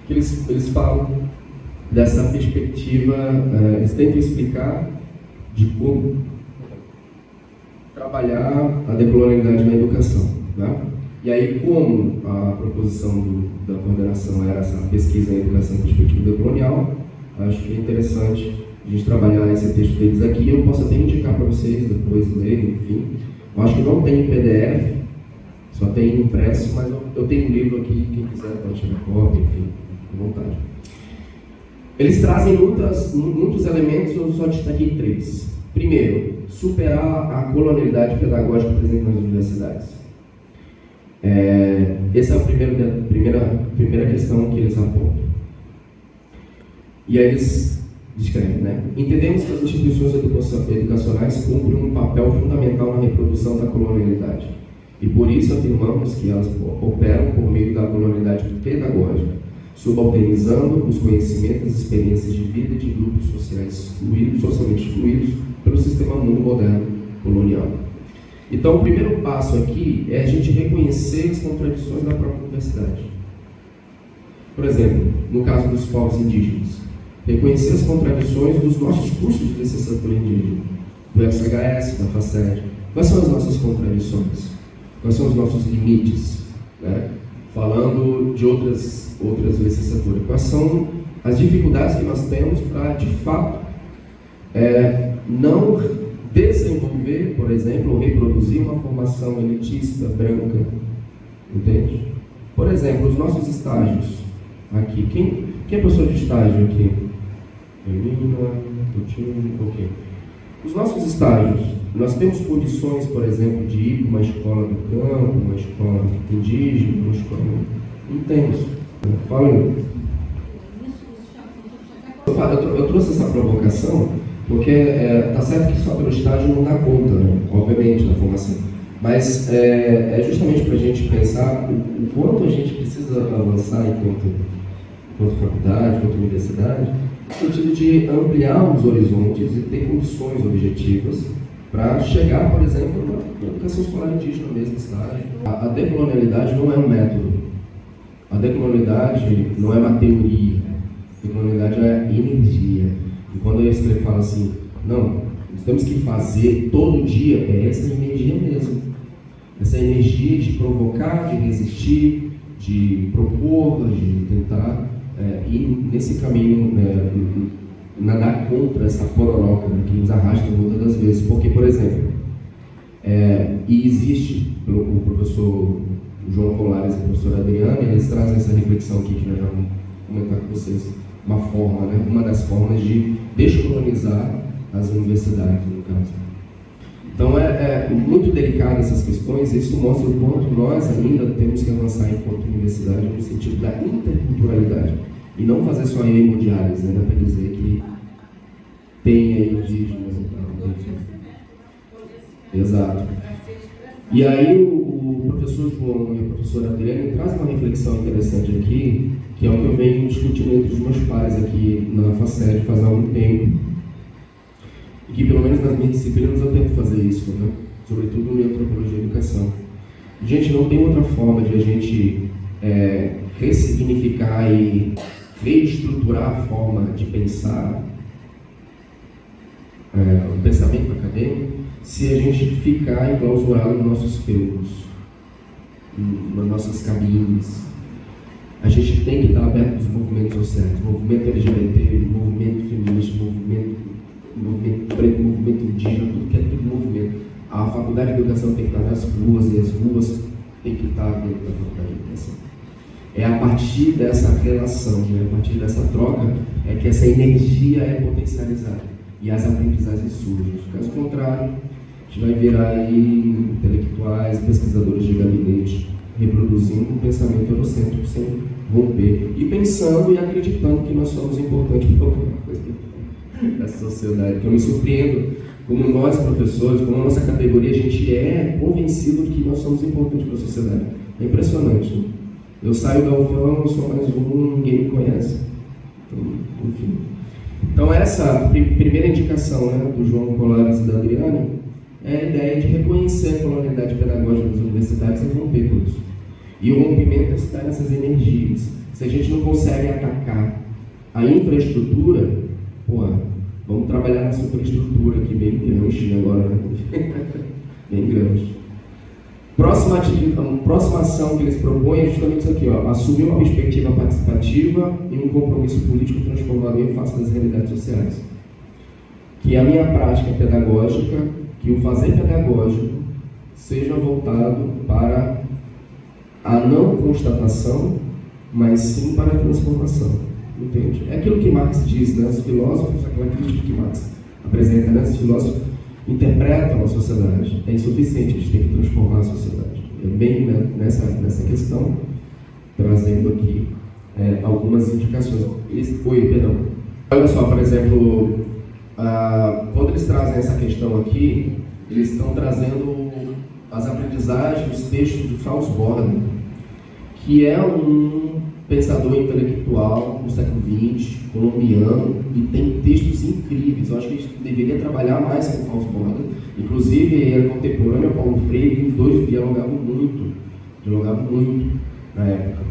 que eles falam dessa perspectiva, eles tentam explicar de como trabalhar a decolonialidade na educação, né? E aí, como a proposição da coordenação era essa pesquisa em educação em perspectiva decolonial, acho que é interessante a gente trabalhar esse texto deles aqui. Eu posso até indicar para vocês depois lerem, enfim. Eu acho que não tem em PDF, só tem impresso, mas eu tenho um livro aqui, quem quiser pode tirar cópia, enfim, à vontade. Eles trazem muitos elementos, eu só destaquei 3. Primeiro, superar a colonialidade pedagógica presente nas universidades. Essa é a primeira questão que eles apontam. E aí eles descrevem, né? Entendemos que as instituições educacionais cumprem um papel fundamental na reprodução da colonialidade. E por isso afirmamos que elas operam por meio da colonialidade pedagógica, subalternizando os conhecimentos e experiências de vida de grupos sociais socialmente excluídos pelo sistema mundo moderno colonial. Então, o primeiro passo aqui é a gente reconhecer as contradições da própria universidade. Por exemplo, no caso dos povos indígenas, reconhecer as contradições dos nossos cursos de licenciatura indígena, do FCHS, da FACED. Quais são as nossas contradições? Quais são os nossos limites? Né? Falando de outras licenciaturas, quais são as dificuldades que nós temos para, de fato, não desenvolver, por exemplo, ou reproduzir uma formação elitista, branca, entende? Por exemplo, os nossos estágios aqui, quem é professor de estágio aqui? Menina, ok. Os nossos estágios, nós temos condições, por exemplo, de ir para uma escola do campo, uma escola indígena, uma escola... Não temos. Fala aí. Eu trouxe essa provocação porque está certo que só pelo estágio não dá conta, né? Obviamente, da formação. Mas é justamente para a gente pensar o quanto a gente precisa avançar enquanto faculdade, enquanto universidade, no sentido de ampliar os horizontes e ter condições objetivas para chegar, por exemplo, na educação escolar indígena no mesmo estágio. A decolonialidade não é um método. A decolonialidade não é uma teoria. A decolonialidade é energia. E quando eu falo assim, não, nós temos que fazer todo dia, é essa energia mesmo. Essa energia de provocar, de resistir, de propor, de tentar ir nesse caminho, nadar contra essa pororoca, né, que nos arrasta muitas das vezes. Porque, por exemplo, e existe, o professor o João Colares e a professora Adriana, eles trazem essa reflexão aqui que nós já vamos comentar com vocês, uma forma, né? Uma das formas de descolonizar as universidades, no caso. Então é muito delicado essas questões, e isso mostra o quanto nós ainda temos que avançar enquanto universidade no sentido da interculturalidade, e não fazer só hemodiálise, né? Para dizer que tem aí indígenas e tal, enfim. Exato. E aí o professor João e a professora Adriana trazem uma reflexão interessante aqui, que é o que eu venho discutindo entre os meus pares aqui na FACED faz algum tempo. E que pelo menos nas minhas disciplinas eu tento fazer isso, né? Sobretudo em antropologia e educação. Gente, não tem outra forma de a gente ressignificar e reestruturar a forma de pensar o pensamento acadêmico se a gente ficar enclausurado nos nossos feudos, nas nossas cabines. A gente tem que estar aberto aos movimentos sociais, movimento LGBT, movimento feminista, movimento preto, movimento indígena, tudo que é tudo movimento. A faculdade de educação tem que estar nas ruas e as ruas tem que estar dentro da faculdade de educação. É a partir dessa relação, né? A partir dessa troca, é que essa energia é potencializada e as aprendizagens surgem. Caso contrário, a gente vai virar aí intelectuais, pesquisadores de gabinete, reproduzindo um pensamento eurocêntrico sem romper e pensando e acreditando que nós somos importantes para alguma coisa dessa sociedade. Que eu me surpreendo como nós, professores, como a nossa categoria, a gente é convencido de que nós somos importantes para a sociedade. É impressionante, né? Eu saio da UFAM, eu sou mais um, ninguém me conhece. Então, enfim. Então essa primeira indicação, né, do João Colares e da Adriana é a ideia de reconhecer a colonialidade pedagógica das universidades e romper com isso. E o rompimento está nessas energias. Se a gente não consegue atacar a infraestrutura, vamos trabalhar na superestrutura aqui, bem grande agora, né? Bem grande. Próxima ação que eles propõem é justamente isso aqui, assumir uma perspectiva participativa e um compromisso político transformador em face das realidades sociais. Que a minha prática pedagógica, que o fazer pedagógico, seja voltado para a não constatação, mas sim para a transformação. Entende? É aquilo que Marx diz, né? Os filósofos, aquela crítica que Marx apresenta, né? Os filósofos interpretam a sociedade. É insuficiente, a gente tem que transformar a sociedade. É bem, né, nessa questão, trazendo aqui algumas indicações. Olha só, por exemplo, quando eles trazem essa questão aqui, eles estão trazendo as aprendizagens dos textos do Franz Bordern, que é um pensador intelectual do século XX, colombiano, e tem textos incríveis. Eu acho que a gente deveria trabalhar mais com o Franz Bordern. Inclusive, ele era contemporâneo a Paulo Freire, e os dois dialogavam muito na época.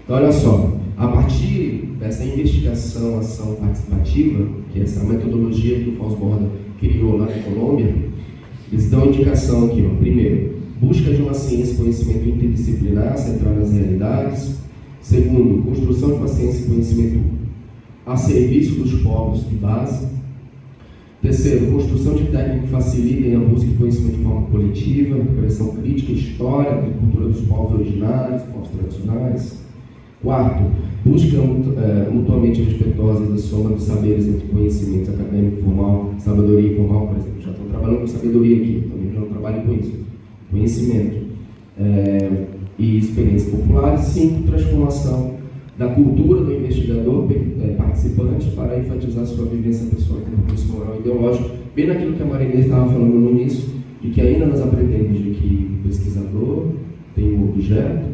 Então, olha só, a partir dessa investigação, ação participativa, que é essa metodologia que o Franz Bordern criou lá na Colômbia, eles dão indicação aqui, primeiro, busca de uma ciência e conhecimento interdisciplinar, centrada nas realidades. Segundo, construção de uma ciência e conhecimento a serviço dos povos de base. Terceiro, construção de técnicas que facilitem a busca de conhecimento de forma coletiva, compreensão crítica, história, cultura dos povos originários, povos tradicionais. Quarto, busca mutuamente respeitosa da soma dos saberes entre conhecimento acadêmico formal, sabedoria informal, por exemplo. Já estou trabalhando com sabedoria aqui, também já não trabalho com isso. Conhecimento e experiências populares. 5, transformação da cultura do investigador participante para enfatizar sua vivência pessoal, compromisso moral e ideológico, bem naquilo que a Marinês estava falando no início, de que ainda nós aprendemos de que o pesquisador tem um objeto,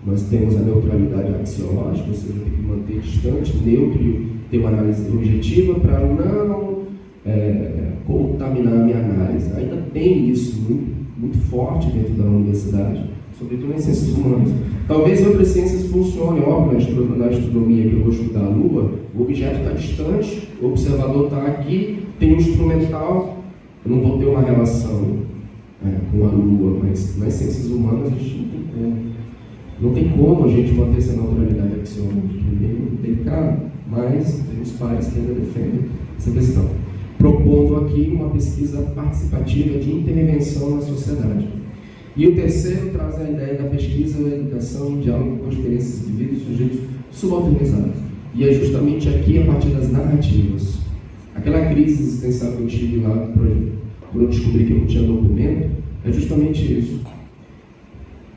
nós temos a neutralidade axiológica, ou seja, tem que manter distante, neutro e ter uma análise objetiva para não contaminar a minha análise. Ainda tem isso muito forte dentro da universidade, sobretudo nas ciências humanas. Talvez em outras ciências funcione, óbvio, na astronomia que eu vou estudar a Lua, o objeto está distante, o observador está aqui, tem um instrumental, eu não vou ter uma relação com a Lua, mas nas ciências humanas a gente não tem como. Não tem como a gente manter essa neutralidade axiológica, é bem delicado, mas temos pares que ainda defendem essa questão. Propondo aqui uma pesquisa participativa de intervenção na sociedade. E o terceiro traz a ideia da pesquisa, da educação, diálogo com experiências de vida e sujeitos subalternizados. E é justamente aqui, a partir das narrativas, aquela crise existencial que eu tive lá, quando eu descobri que eu não tinha documento, é justamente isso.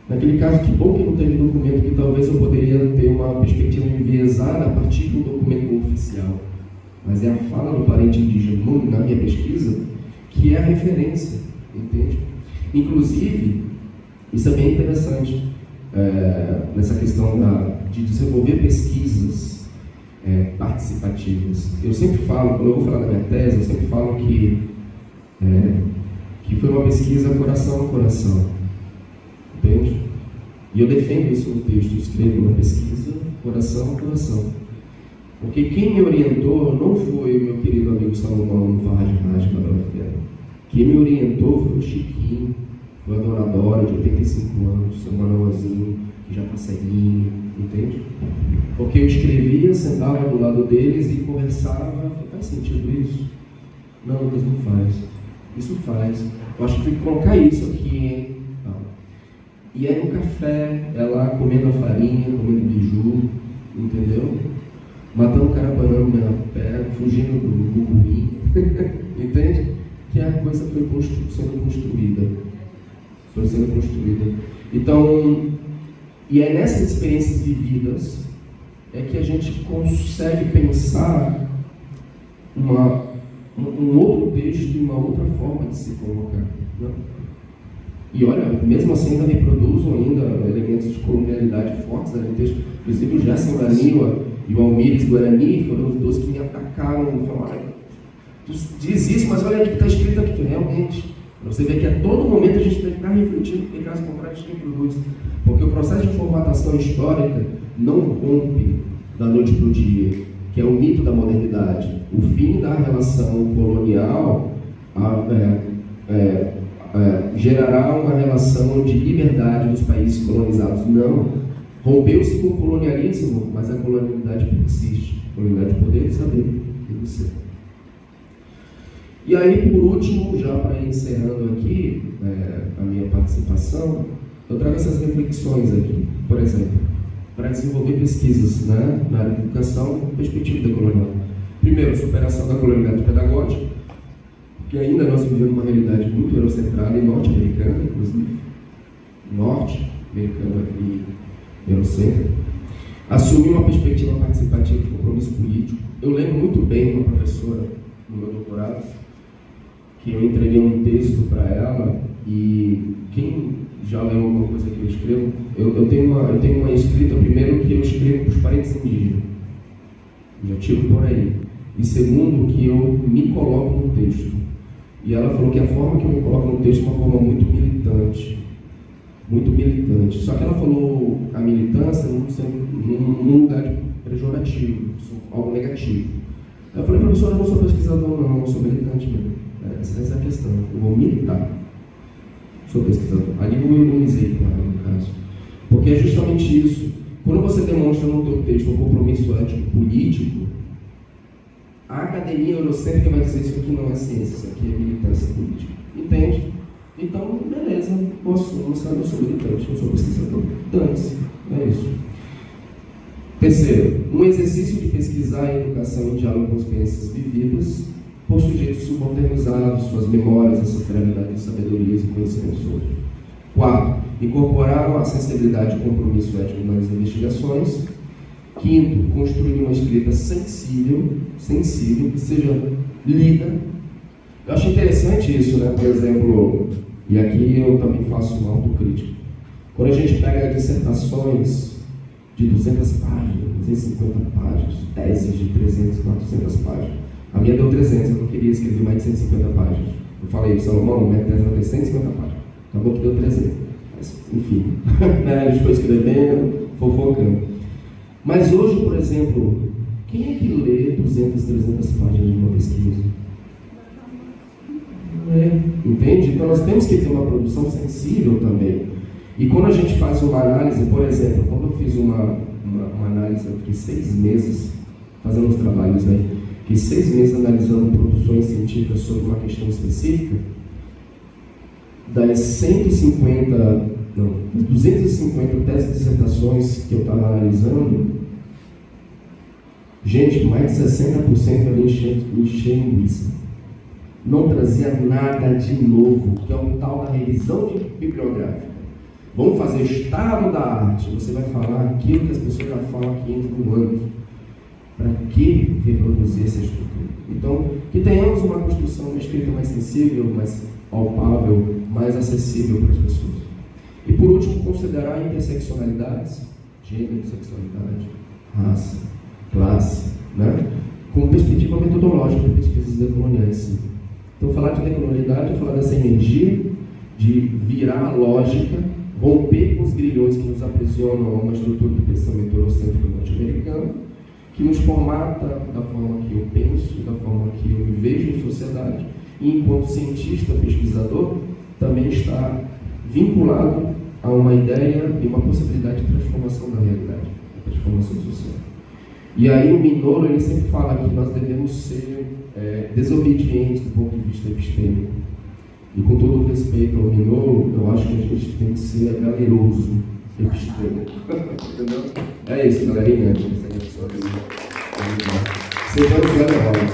Naquele caso, que bom que não teve documento, que talvez eu poderia ter uma perspectiva enviesada a partir do documento oficial. Mas é a fala do parente indígena, na minha pesquisa, que é a referência, entende? Inclusive, isso é bem interessante, nessa questão de desenvolver pesquisas participativas. Eu sempre falo, quando eu vou falar da minha tese, eu sempre falo que foi uma pesquisa coração a coração, entende? E eu defendo isso no texto, eu escrevo uma pesquisa coração a coração. Porque quem me orientou não foi o meu querido amigo Salomão no Farraj Raj, quem me orientou foi o Chiquinho, foi a Dona Dora, de 85 anos, seu Manuelzinho, que já está ceguinho, entende? Porque eu escrevia, sentava do lado deles e conversava. Faz sentido isso? Não, Lucas, não faz. Isso faz. Eu acho que tem que colocar isso aqui, hein? E é no café, é lá comendo a farinha, comendo biju, entendeu? Matando carapanã no meu pé, fugindo do ruim, entende? Que a coisa foi sendo construída. Foi sendo construída. Então, e é nessas experiências vividas é que a gente consegue pensar um outro texto e uma outra forma de se colocar. Né? E olha, mesmo assim ainda reproduzem elementos de colonialidade fortes ali no texto. Inclusive o Gerson Daniwa e o Almires Guarani foram os dois que me atacaram e falaram: tu diz isso, mas olha aí que está escrito aqui, realmente. Você vê que a todo momento a gente tem que estar refletindo, porque caso contrário a gente reproduz. Porque o processo de formatação histórica não rompe da noite para o dia, que é o mito da modernidade. O fim da relação colonial gerará uma relação de liberdade dos países colonizados. Não. Rompeu-se com o colonialismo, mas a colonialidade persiste. A colonialidade do poder, do saber e do ser. E aí, por último, já para ir encerrando aqui a minha participação, eu trago essas reflexões aqui. Por exemplo, para desenvolver pesquisas na área de educação, perspectiva decolonial. Primeiro, superação da colonialidade pedagógica, que ainda nós vivemos uma realidade muito eurocentrada e norte-americana, inclusive, norte-americana e eurocêntrica. Assumir uma perspectiva participativa de compromisso político. Eu lembro muito bem uma professora no meu doutorado, que eu entreguei um texto para ela, e quem já leu alguma coisa que eu escrevo, eu tenho uma escrita, primeiro, que eu escrevo para os parentes indígenas, já tiro por aí, e segundo, que eu me coloco no texto. E ela falou que a forma que eu me coloco no texto é uma forma muito militante. Só que ela falou a militância num lugar pejorativo, algo negativo. Eu falei: professora, eu não sou pesquisador não, eu sou militante mesmo. Essa é a questão, eu vou militar. Sou pesquisador. Ali eu ironizei, claro, no caso. Porque é justamente isso. Quando você demonstra no teu texto um compromisso ético-político, a academia eurocêntrica vai dizer: isso aqui não é ciência, isso aqui é militância política. Entende? Então, beleza, posso mostrar que eu sou militante, eu sou pesquisador. Dane-se, é isso. Terceiro, um exercício de pesquisar a educação em diálogo com experiências vividas por sujeitos subalternizados, suas memórias, ancestralidade, sabedorias e conhecimentos outros. 4. Incorporar a sensibilidade e compromisso ético nas investigações. 5. Construir uma escrita sensível, que seja lida. Eu acho interessante isso, né? Por exemplo, e aqui eu também faço uma autocrítica. Quando a gente pega dissertações de 200 páginas, 250 páginas, teses de 300, 400 páginas, a minha deu 300, eu não queria escrever mais de 150 páginas. Eu falei: Salomão, minha tese vai ter 150 páginas. Acabou que deu 300. Mas, enfim, a gente foi escrevendo, fofocando. Mas hoje, por exemplo, quem é que lê 200, 300 páginas de uma pesquisa? Entende? Então nós temos que ter uma produção sensível também. E quando a gente faz uma análise, por exemplo, quando eu fiz uma análise, eu fiquei 6 meses fazendo os trabalhos aí, fiquei 6 meses analisando produções científicas sobre uma questão específica. das 250 teses e dissertações que eu estava analisando, gente, mais de 60% era encher linguiça. Não trazia nada de novo, que é um tal da revisão bibliográfica. Vamos fazer estado da arte. Você vai falar aquilo que as pessoas já falam há 500 mil anos. Para que reproduzir essa estrutura? Então, que tenhamos uma construção, uma escrita mais sensível, mais palpável, mais acessível para as pessoas. E por último, considerar interseccionalidades, gênero, sexualidade, raça, classe, né? Com perspectiva metodológica de pesquisas decoloniais. Então, falar de decolonialidade é falar dessa energia de virar a lógica, romper com os grilhões que nos aprisionam a uma estrutura de pensamento eurocêntrico norte-americano, que nos formata da forma que eu penso, da forma que eu me vejo em sociedade, e enquanto cientista, pesquisador, também está vinculado a uma ideia e uma possibilidade de transformação da realidade, transformação social. E aí o Mignolo, ele sempre fala que nós devemos ser desobedientes do ponto de vista epistêmico. E com todo o respeito ao Mignolo, eu acho que a gente tem que ser galeroso epistêmico. Entendeu? É isso, galerinha. Sejamos galerosos.